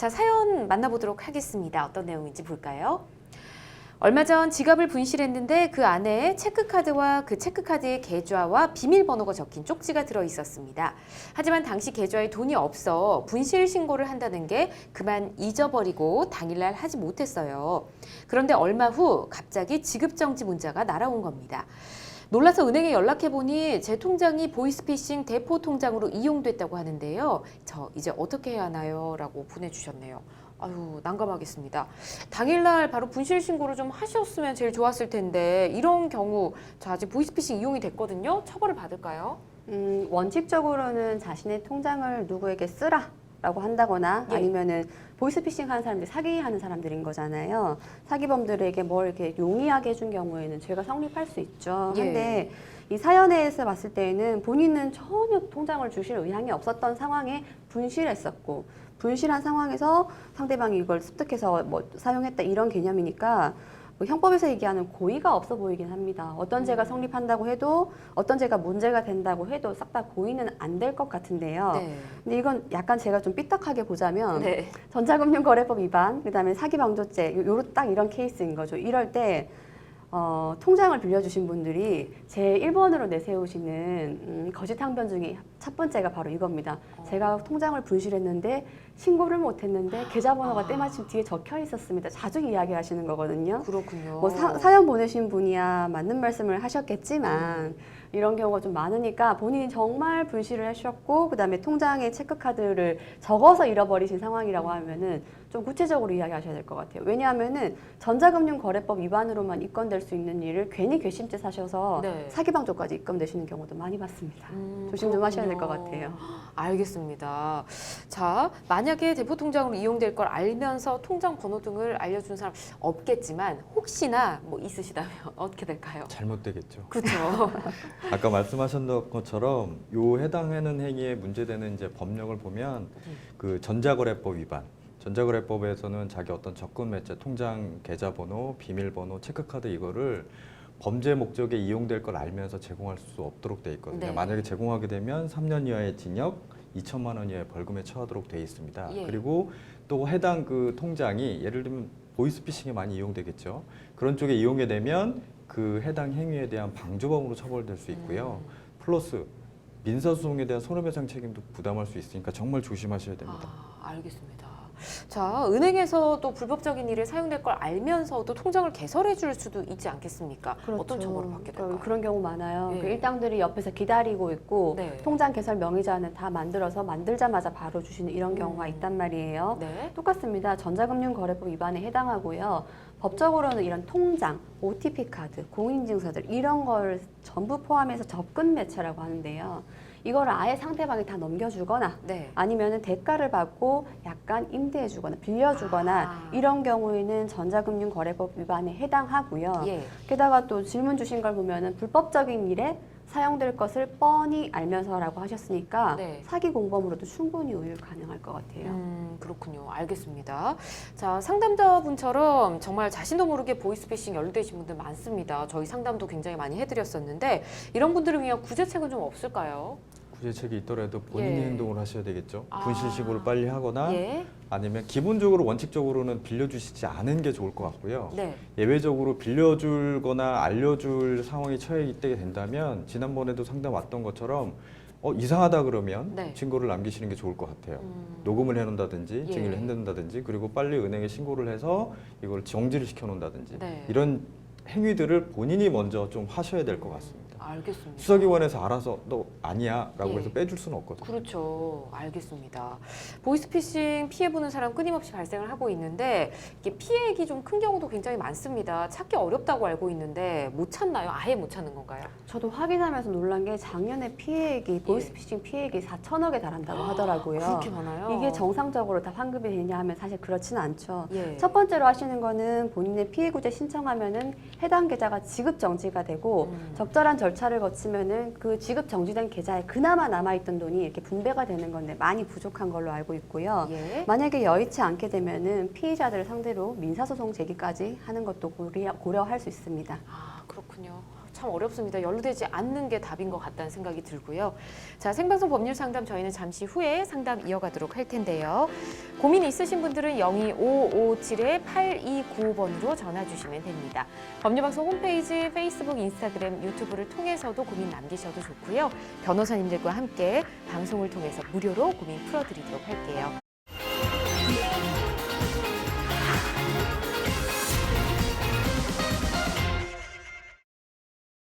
자, 사연 만나보도록 하겠습니다. 어떤 내용인지 볼까요? 얼마 전 지갑을 분실했는데 그 안에 체크카드와 그 체크카드의 계좌와 비밀번호가 적힌 쪽지가 들어있었습니다. 하지만 당시 계좌에 돈이 없어 분실 신고를 한다는 게 그만 잊어버리고 당일날 하지 못했어요. 그런데 얼마 후 갑자기 지급정지 문자가 날아온 겁니다. 놀라서 은행에 연락해보니 제 통장이 보이스피싱 대포 통장으로 이용됐다고 하는데요. 저 이제 어떻게 해야 하나요? 라고 보내주셨네요. 아유, 난감하겠습니다. 당일날 바로 분실 신고를 좀 하셨으면 제일 좋았을 텐데 이런 경우 저 아직 보이스피싱 이용이 됐거든요. 처벌을 받을까요? 원칙적으로는 자신의 통장을 누구에게 쓰라라고 한다거나 예. 아니면은 보이스피싱 하는 사람들이 사기하는 사람들인 거잖아요. 사기범들에게 뭘 이렇게 용이하게 해준 경우에는 죄가 성립할 수 있죠. 예. 근데 이 사연에서 봤을 때는 본인은 전혀 통장을 주실 의향이 없었던 상황에 분실했었고 분실한 상황에서 상대방이 이걸 습득해서 뭐 사용했다 이런 개념이니까 뭐 형법에서 얘기하는 고의가 없어 보이긴 합니다. 어떤 죄가 성립한다고 해도 어떤 죄가 문제가 된다고 해도 싹 다 고의는 안 될 것 같은데요. 네. 근데 이건 약간 제가 좀 삐딱하게 보자면 네. 전자금융거래법 위반, 그다음에 사기방조죄 딱 이런 케이스인 거죠. 이럴 때 통장을 빌려주신 분들이 제 1번으로 내세우시는 거짓 항변 중에 첫 번째가 바로 이겁니다. 제가 통장을 분실했는데 신고를 못했는데 계좌번호가 때마침 뒤에 적혀 있었습니다. 자주 이야기하시는 거거든요. 그렇군요. 뭐 사연 보내신 분이야 맞는 말씀을 하셨겠지만 이런 경우가 좀 많으니까 본인이 정말 분실을 하셨고 그다음에 통장에 체크카드를 적어서 잃어버리신 상황이라고 하면은 좀 구체적으로 이야기하셔야 될 것 같아요. 왜냐하면은 전자금융거래법 위반으로만 입건될 수 있는 일을 괜히 괘씸죄 사셔서 네. 사기방조까지 입건되시는 경우도 많이 봤습니다. 조심 좀 하셔야 될 것 같아요. 알겠습니다. 자, 만약에 대포통장으로 이용될 걸 알면서 통장 번호 등을 알려준 사람 없겠지만 혹시나 뭐 있으시다면 어떻게 될까요? 잘못되겠죠. 그렇죠. 아까 말씀하셨던 것처럼 요 해당하는 행위에 문제되는 이제 법령을 보면 그 전자거래법 위반. 전자거래법에서는 자기 어떤 접근 매체, 통장 계좌번호, 비밀번호, 체크카드 이거를 범죄 목적에 이용될 걸 알면서 제공할 수 없도록 돼 있거든요. 네. 만약에 제공하게 되면 3년 이하의 징역, 2천만 원 이하의 벌금에 처하도록 돼 있습니다. 예. 그리고 또 해당 그 통장이 예를 들면 보이스피싱에 많이 이용되겠죠. 그런 쪽에 이용이 되면 그 해당 행위에 대한 방조범으로 처벌될 수 있고요. 플러스 민사소송에 대한 손해배상 책임도 부담할 수 있으니까 정말 조심하셔야 됩니다. 알겠습니다. 자, 은행에서도 불법적인 일에 사용될 걸 알면서도 통장을 개설해 줄 수도 있지 않겠습니까? 어떤 처벌을 받게 될까요? 그런 경우 많아요. 예. 그 일당들이 옆에서 기다리고 있고 네. 통장 개설 명의자는 다 만들어서 만들자마자 바로 주시는 이런 경우가 있단 말이에요. 네. 똑같습니다. 전자금융거래법 위반에 해당하고요. 법적으로는 이런 통장, OTP 카드, 공인증서들 이런 걸 전부 포함해서 접근 매체라고 하는데요. 이거를 아예 상대방이 다 넘겨주거나 네. 아니면은 대가를 받고 약간 임대해주거나 빌려주거나 이런 경우에는 전자금융거래법 위반에 해당하고요. 예. 게다가 또 질문 주신 걸 보면은 불법적인 일에 사용될 것을 뻔히 알면서라고 하셨으니까 네. 사기 공범으로도 충분히 의율 가능할 것 같아요. 그렇군요. 알겠습니다. 자, 상담자분처럼 정말 자신도 모르게 보이스피싱 연루되신 분들 많습니다. 저희 상담도 굉장히 많이 해드렸었는데 이런 분들을 위한 구제책은 좀 없을까요? 구제책이 있더라도 본인이 예. 행동을 하셔야 되겠죠. 아. 분실 신고를 빨리 하거나 예. 아니면 기본적으로 원칙적으로는 빌려주시지 않은 게 좋을 것 같고요. 네. 예외적으로 빌려줄거나 알려줄 상황이 처해있게 된다면 지난번에도 상담 왔던 것처럼 이상하다 그러면 네. 증거를 남기시는 게 좋을 것 같아요. 녹음을 해놓는다든지 예. 증인을 해놓는다든지 그리고 빨리 은행에 신고를 해서 이걸 정지를 시켜놓는다든지 네. 이런 행위들을 본인이 먼저 좀 하셔야 될 것 같습니다. 알겠습니다. 수사기관에서 알아서 너 아니야 라고 예. 해서 빼줄 수는 없거든요. 그렇죠. 알겠습니다. 보이스피싱 피해보는 사람 끊임없이 발생을 하고 있는데 이게 피해액이 좀 큰 경우도 굉장히 많습니다. 찾기 어렵다고 알고 있는데 못 찾나요? 아예 못 찾는 건가요? 저도 확인하면서 놀란 게 작년에 피해액이 보이스피싱 피해액이 4천억에 달한다고 하더라고요. 그렇게 많아요? 이게 정상적으로 다 환급이 되냐 하면 사실 그렇지는 않죠. 예. 첫 번째로 하시는 거는 본인의 피해 구제 신청하면은 해당 계좌가 지급 정지가 되고 적절한 절차를 거치면은 그 지급 정지된 계좌에 그나마 남아있던 돈이 이렇게 분배가 되는 건데 많이 부족한 걸로 알고 있고요. 예. 만약에 여의치 않게 되면은 피의자들을 상대로 민사소송 제기까지 하는 것도 고려할 수 있습니다. 아, 그렇군요. 참 어렵습니다. 연루되지 않는 게 답인 것 같다는 생각이 들고요. 자, 생방송 법률 상담 저희는 잠시 후에 상담 이어가도록 할 텐데요. 고민 있으신 분들은 02557-8295번으로 전화 주시면 됩니다. 법률방송 홈페이지, 페이스북, 인스타그램, 유튜브를 통해서도 고민 남기셔도 좋고요. 변호사님들과 함께 방송을 통해서 무료로 고민 풀어드리도록 할게요.